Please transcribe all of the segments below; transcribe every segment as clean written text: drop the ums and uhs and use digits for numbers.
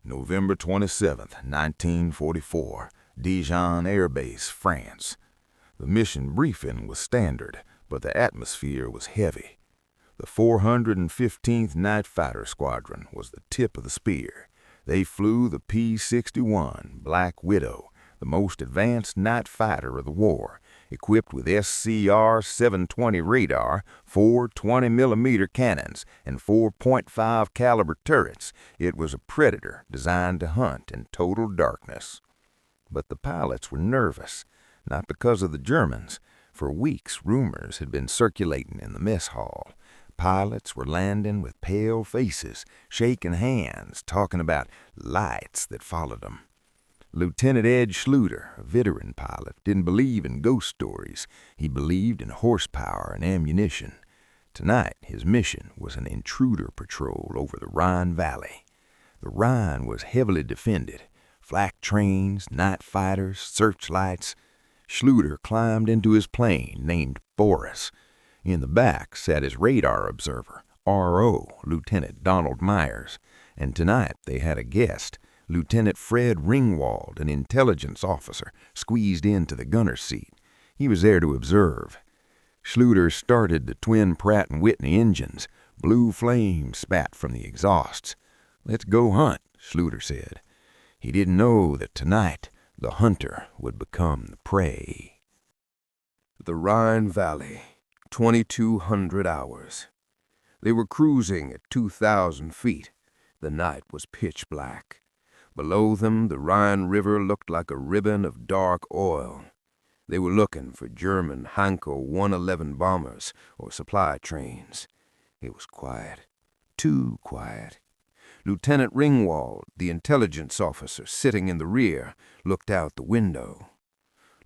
November 27th, 1944, Dijon Air Base, France. The mission briefing was standard, but the atmosphere was heavy. The 415th Night Fighter Squadron was the tip of the spear. They flew the P-61 Black Widow, the most advanced night fighter of the war, equipped with SCR-720 radar, 4 20mm cannons, and 4.5 caliber turrets. It was a predator designed to hunt in total darkness. But the pilots were nervous, not because of the Germans. For weeks, rumors had been circulating in the mess hall. Pilots were landing with pale faces, shaking hands, talking about lights that followed them. Lieutenant Ed Schluter, a veteran pilot, didn't believe in ghost stories. He believed in horsepower and ammunition. Tonight, his mission was an intruder patrol over the Rhine Valley. The Rhine was heavily defended. Flak trains, night fighters, searchlights. Schluter climbed into his plane, named Boris. In the back sat his radar observer, R.O., Lieutenant Donald Myers. And tonight they had a guest, Lieutenant Fred Ringwald, an intelligence officer, squeezed into the gunner's seat. He was there to observe. Schluter started the twin Pratt & Whitney engines. Blue flames spat from the exhausts. "Let's go hunt," Schluter said. He didn't know that tonight the hunter would become the prey. The Rhine Valley, 2,200 hours. They were cruising at 2,000 feet. The night was pitch black. Below them, the Rhine River looked like a ribbon of dark oil. They were looking for German Heinkel 111 bombers or supply trains. It was quiet, too quiet. Lieutenant Ringwald, the intelligence officer sitting in the rear, looked out the window.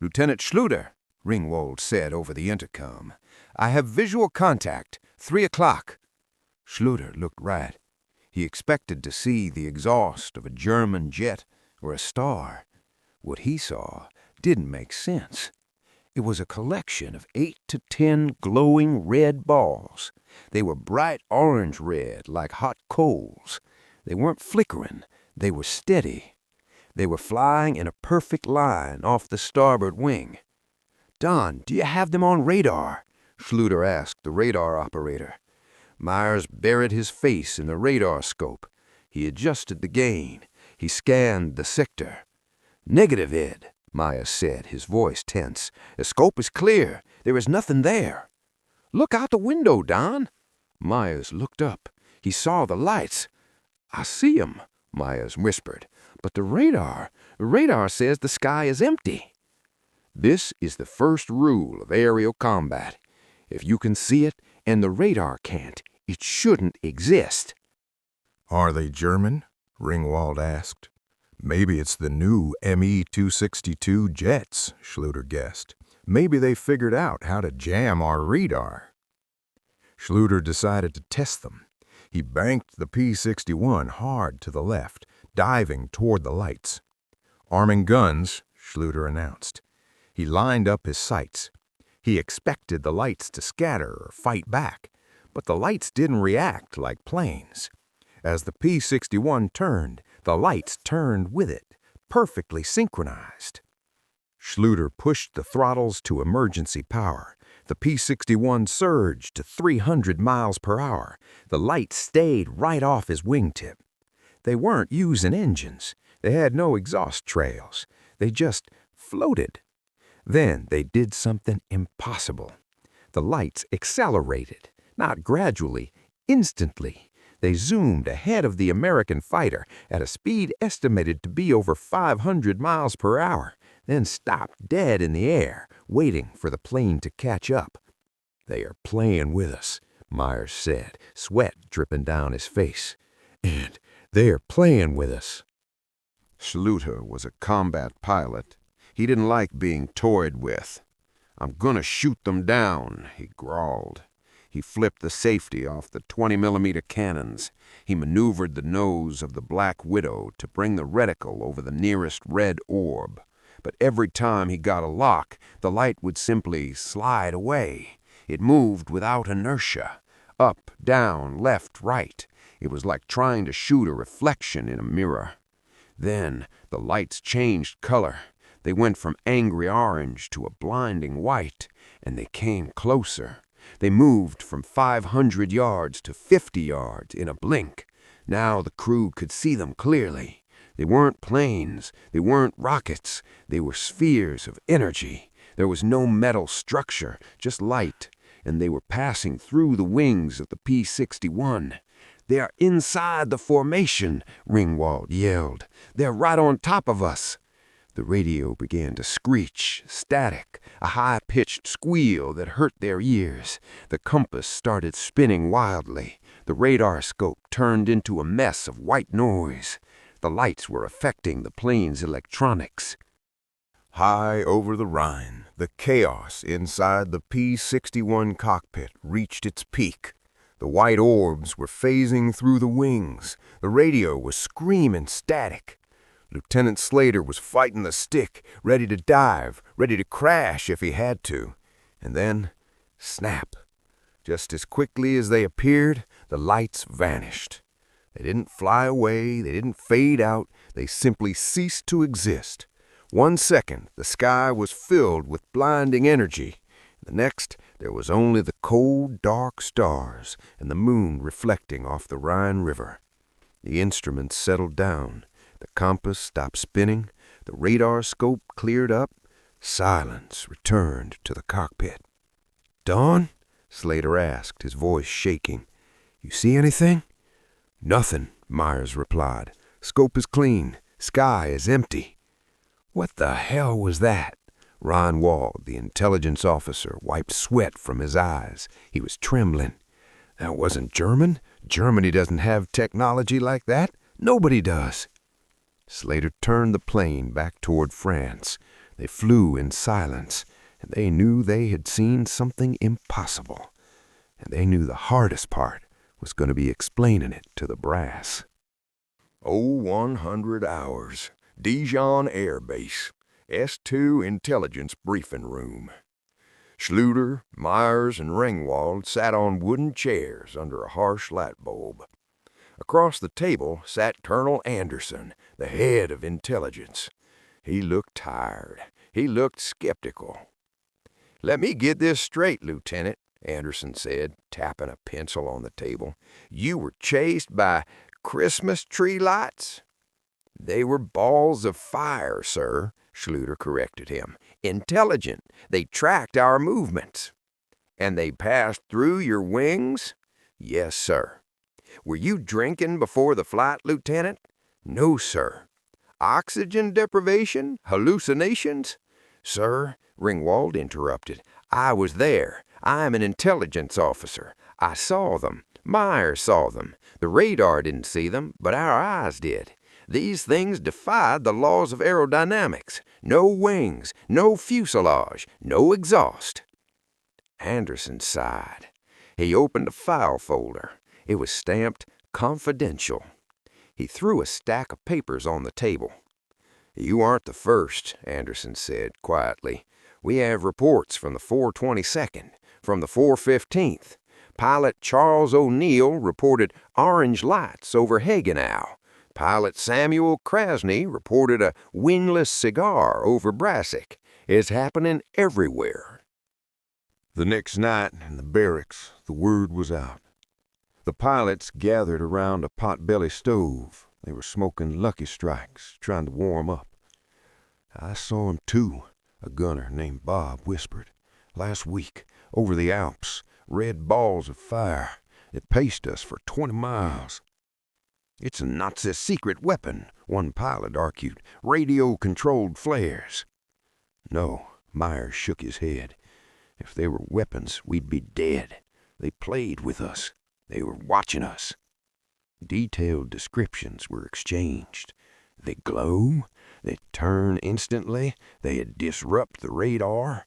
"Lieutenant Schluter," Ringwald said over the intercom, "I have visual contact, 3 o'clock. Schluter looked right. He expected to see the exhaust of a German jet or a star. What he saw didn't make sense. It was a collection of 8 to 10 glowing red balls. They were bright orange red, like hot coals. They weren't flickering. They were steady. They were flying in a perfect line off the starboard wing. "Don, do you have them on radar?" Schluter asked the radar operator. Myers buried his face in the radar scope. He adjusted the gain. He scanned the sector. "Negative, Ed," Myers said, his voice tense. "The scope is clear. There is nothing there." "Look out the window, Don." Myers looked up. He saw the lights. "I see 'em," Myers whispered. "But the radar says the sky is empty." This is the first rule of aerial combat. If you can see it and the radar can't, it shouldn't exist. "Are they German?" Ringwald asked. "Maybe it's the new Me-262 jets," Schluter guessed. "Maybe they figured out how to jam our radar." Schluter decided to test them. He banked the P-61 hard to the left, diving toward the lights. "Arming guns," Schluter announced. He lined up his sights. He expected the lights to scatter or fight back, but the lights didn't react like planes. As the P-61 turned, the lights turned with it, perfectly synchronized. Schluter pushed the throttles to emergency power. The P-61 surged to 300 miles per hour. The lights stayed right off his wingtip. They weren't using engines. They had no exhaust trails. They just floated. Then they did something impossible. The lights accelerated, not gradually, instantly. They zoomed ahead of the American fighter at a speed estimated to be over 500 miles per hour, then stopped dead in the air, waiting for the plane to catch up. "They are playing with us," Myers said, sweat dripping down his face. "And they are playing with us." Schluter was a combat pilot. He didn't like being toyed with. "I'm gonna shoot them down," he growled. He flipped the safety off the 20mm cannons. He maneuvered the nose of the Black Widow to bring the reticle over the nearest red orb. But every time he got a lock, the light would simply slide away. It moved without inertia. Up, down, left, right. It was like trying to shoot a reflection in a mirror. Then the lights changed color. They went from angry orange to a blinding white, and they came closer. They moved from 500 yards to 50 yards in a blink. Now the crew could see them clearly. They weren't planes. They weren't rockets. They were spheres of energy. There was no metal structure, just light, and they were passing through the wings of the P-61. "They are inside the formation," Ringwald yelled. "They're right on top of us." The radio began to screech, static, a high-pitched squeal that hurt their ears. The compass started spinning wildly. The radar scope turned into a mess of white noise. The lights were affecting the plane's electronics. High over the Rhine, the chaos inside the P-61 cockpit reached its peak. The white orbs were phasing through the wings. The radio was screaming static. Lieutenant Slater was fighting the stick, ready to dive, ready to crash if he had to. And then, snap. Just as quickly as they appeared, the lights vanished. They didn't fly away, they didn't fade out, they simply ceased to exist. 1 second, the sky was filled with blinding energy. The next, there was only the cold, dark stars and the moon reflecting off the Rhine River. The instruments settled down. The compass stopped spinning. The radar scope cleared up. Silence returned to the cockpit. "Don?" Slater asked, his voice shaking. "You see anything?" "Nothing," Myers replied. "Scope is clean. Sky is empty." "What the hell was that?" Ron Wald, the intelligence officer, wiped sweat from his eyes. He was trembling. "That wasn't German. Germany doesn't have technology like that. Nobody does." Slater turned the plane back toward France. They flew in silence, and they knew they had seen something impossible. And they knew the hardest part was going to be explaining it to the brass. 0100 hours. Dijon Air Base. S2 Intelligence Briefing Room. Schluter, Myers, and Ringwald sat on wooden chairs under a harsh light bulb. Across the table sat Colonel Anderson, the head of intelligence. He looked tired. He looked skeptical. "Let me get this straight, Lieutenant," Anderson said, tapping a pencil on the table. "You were chased by Christmas tree lights?" "They were balls of fire, sir," Schluter corrected him. "Intelligent. They tracked our movements." "And they passed through your wings?" "Yes, sir." "Were you drinking before the flight, Lieutenant?" "No, sir." "Oxygen deprivation? Hallucinations?" "Sir," Ringwald interrupted, "I was there. I'm an intelligence officer. I saw them. Myers saw them. The radar didn't see them, but our eyes did. These things defied the laws of aerodynamics. No wings, no fuselage, no exhaust." Anderson sighed. He opened a file folder. It was stamped "Confidential." He threw a stack of papers on the table. "You aren't the first," Anderson said quietly. "We have reports from the 422nd, from the 415th. Pilot Charles O'Neill reported orange lights over Hagenau. Pilot Samuel Krasny reported a wingless cigar over Brassic. It's happening everywhere." The next night in the barracks, the word was out. The pilots gathered around a pot-belly stove. They were smoking Lucky Strikes, trying to warm up. "I saw him too," a gunner named Bob whispered. "Last week, over the Alps, red balls of fire. It paced us for 20 miles. "It's a Nazi secret weapon," one pilot argued. "Radio-controlled flares." "No," Myers shook his head. "If they were weapons, we'd be dead. They played with us. They were watching us." Detailed descriptions were exchanged. They glow, they turn instantly, they disrupt the radar.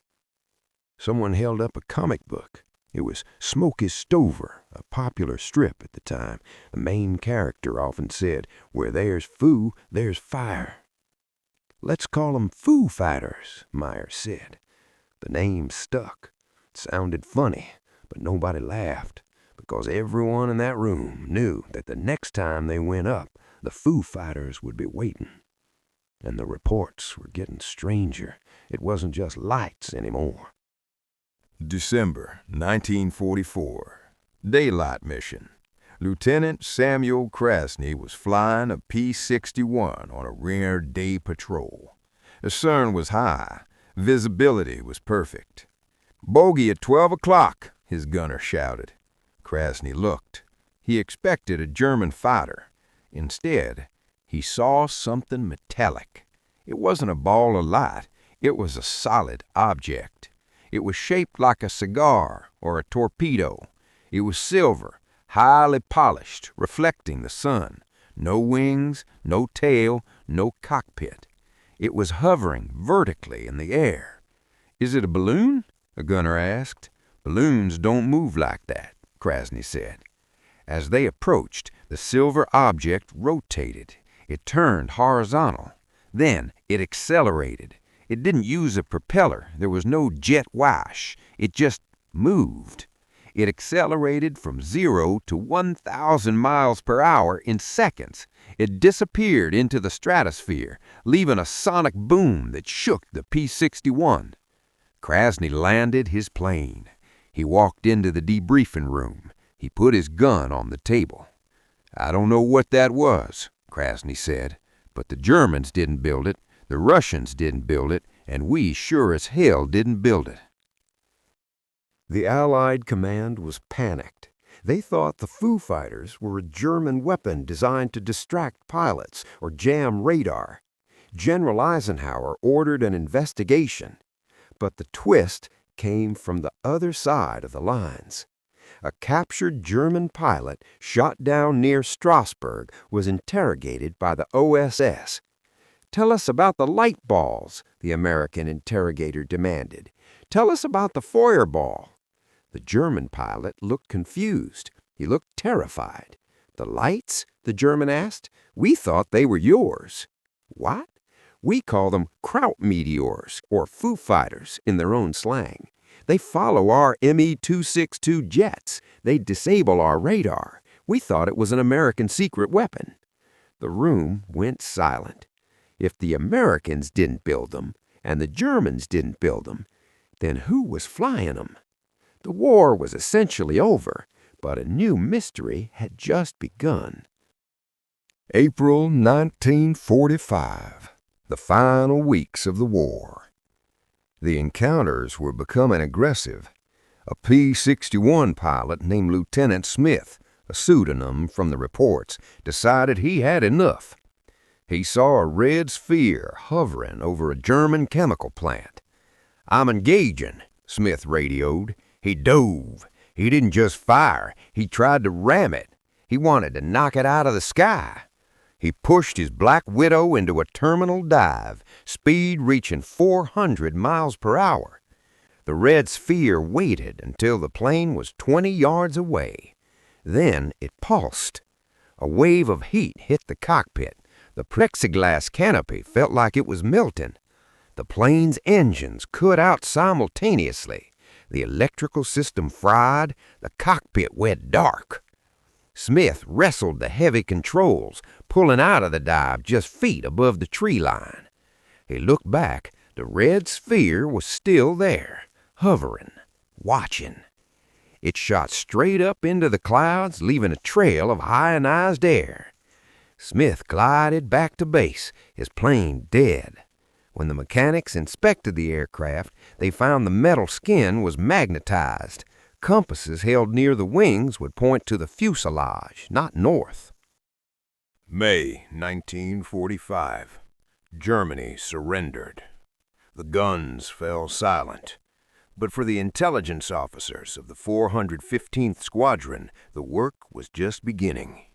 Someone held up a comic book. It was Smokey Stover, a popular strip at the time. The main character often said, "Where there's Foo, there's fire." "Let's call them Foo Fighters," Myers said. The name stuck. It sounded funny, but nobody laughed, because everyone in that room knew that the next time they went up, the Foo Fighters would be waiting. and the reports were getting stranger. It wasn't just lights anymore. December 1944. Daylight mission. Lieutenant Samuel Krasny was flying a P-61 on a rare day patrol. The sun was high. Visibility was perfect. "Bogey at 12 o'clock, his gunner shouted. Krasny looked. He expected a German fighter. Instead, he saw something metallic. It wasn't a ball of light. It was a solid object. It was shaped like a cigar or a torpedo. It was silver, highly polished, reflecting the sun. No wings, no tail, no cockpit. It was hovering vertically in the air. "Is it a balloon?" the gunner asked. "Balloons don't move like that," Krasny said. As they approached, the silver object rotated. It turned horizontal. Then it accelerated. It didn't use a propeller. There was no jet wash. It just moved. It accelerated from 0 to 1,000 miles per hour in seconds. It disappeared into the stratosphere, leaving a sonic boom that shook the P-61. Krasny landed his plane. He walked into the debriefing room. He put his gun on the table. "I don't know what that was," Krasny said, "but the Germans didn't build it, the Russians didn't build it, and we sure as hell didn't build it." The Allied command was panicked. They thought the Foo Fighters were a German weapon designed to distract pilots or jam radar. General Eisenhower ordered an investigation. But the twist came from the other side of the lines. A captured German pilot shot down near Strasbourg was interrogated by the OSS. "Tell us about the light balls," the American interrogator demanded. "Tell us about the Feuerball." The German pilot looked confused. He looked terrified. "The lights?" the German asked. "We thought they were yours." "What?" "We call them Kraut meteors, or Foo Fighters in their own slang. They follow our Me-262 jets. They disable our radar. We thought it was an American secret weapon." The room went silent. If the Americans didn't build them, and the Germans didn't build them, then who was flying them? The war was essentially over, but a new mystery had just begun. April 1945. The final weeks of the war. The encounters were becoming aggressive. A P-61 pilot named Lieutenant Smith, a pseudonym from the reports, decided he had enough. He saw a red sphere hovering over a German chemical plant. "I'm engaging," Smith radioed. He dove. He didn't just fire. He tried to ram it. He wanted to knock it out of the sky. He pushed his Black Widow into a terminal dive, speed reaching 400 miles per hour. The red sphere waited until the plane was 20 yards away. Then it pulsed. A wave of heat hit the cockpit. The plexiglass canopy felt like it was melting. The plane's engines cut out simultaneously. The electrical system fried. The cockpit went dark. Smith wrestled the heavy controls, pulling out of the dive just feet above the tree line. He looked back. The red sphere was still there, hovering, watching. It shot straight up into the clouds, leaving a trail of ionized air. Smith glided back to base, his plane dead. When the mechanics inspected the aircraft, they found the metal skin was magnetized. Compasses held near the wings would point to the fuselage, not north. May 1945. Germany surrendered. The guns fell silent. But for the intelligence officers of the 415th Squadron, the work was just beginning.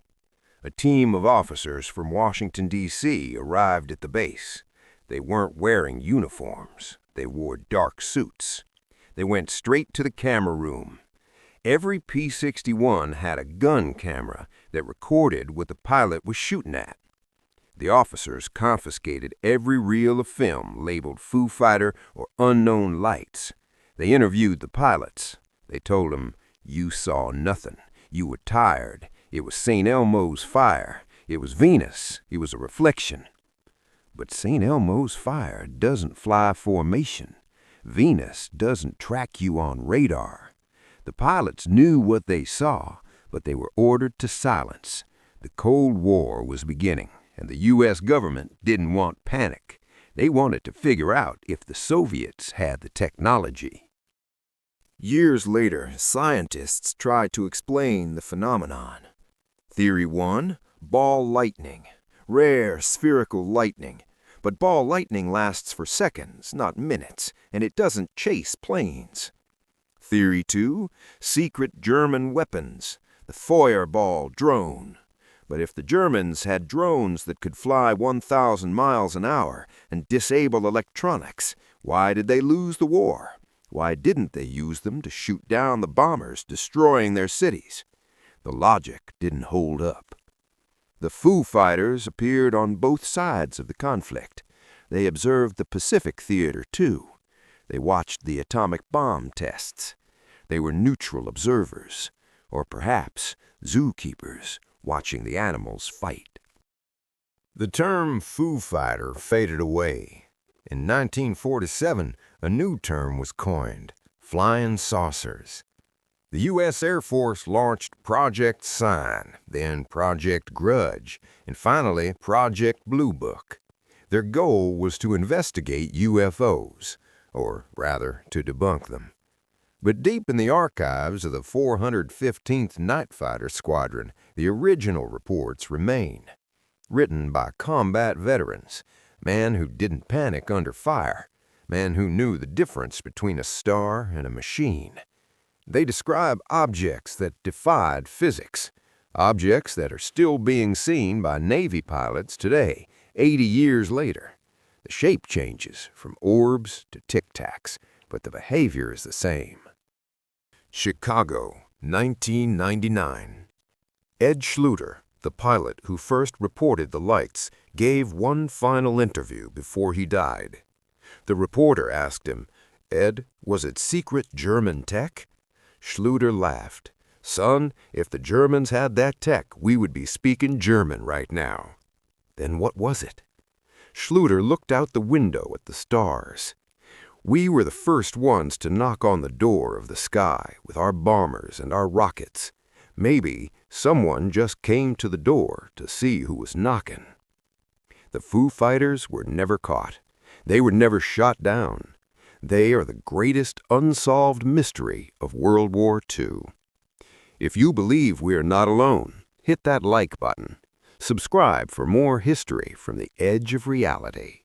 A team of officers from Washington, D.C. arrived at the base. They weren't wearing uniforms. They wore dark suits. They went straight to the camera room. Every P-61 had a gun camera that recorded what the pilot was shooting at. The officers confiscated every reel of film labeled Foo Fighter or Unknown Lights. They interviewed the pilots. They told them, "You saw nothing. You were tired. It was St. Elmo's fire. It was Venus. It was a reflection." But St. Elmo's fire doesn't fly formation. Venus doesn't track you on radar. The pilots knew what they saw, but they were ordered to silence. The Cold War was beginning, and the U.S. government didn't want panic. They wanted to figure out if the Soviets had the technology. Years later, scientists tried to explain the phenomenon. Theory 1, ball lightning. Rare spherical lightning. But ball lightning lasts for seconds, not minutes, and it doesn't chase planes. Theory 2, secret German weapons. The Feuerball drone. But if the Germans had drones that could fly 1,000 miles an hour and disable electronics, why did they lose the war? Why didn't they use them to shoot down the bombers destroying their cities? The logic didn't hold up. The Foo Fighters appeared on both sides of the conflict. They observed the Pacific Theater, too. They watched the atomic bomb tests. They were neutral observers, or perhaps zookeepers watching the animals fight. The term Foo Fighter faded away. In 1947, a new term was coined, flying saucers. The U.S. Air Force launched Project Sign, then Project Grudge, and finally Project Blue Book. Their goal was to investigate UFOs, or rather, to debunk them. But deep in the archives of the 415th Night Fighter Squadron, the original reports remain. Written by combat veterans, men who didn't panic under fire, men who knew the difference between a star and a machine. They describe objects that defied physics, objects that are still being seen by Navy pilots today, 80 years later. The shape changes from orbs to tic-tacs, but the behavior is the same. Chicago, 1999. Ed Schluter, the pilot who first reported the lights, gave one final interview before he died. The reporter asked him, "Ed, was it secret German tech?" Schluter laughed. "Son, if the Germans had that tech, we would be speaking German right now." Then what was it? Schluter looked out the window at the stars. We were the first ones to knock on the door of the sky with our bombers and our rockets. Maybe someone just came to the door to see who was knocking. The Foo Fighters were never caught. They were never shot down. They are the greatest unsolved mystery of World War II. If you believe we are not alone, hit that like button. Subscribe for more history from the edge of reality.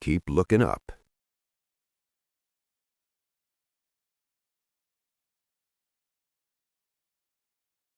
Keep looking up.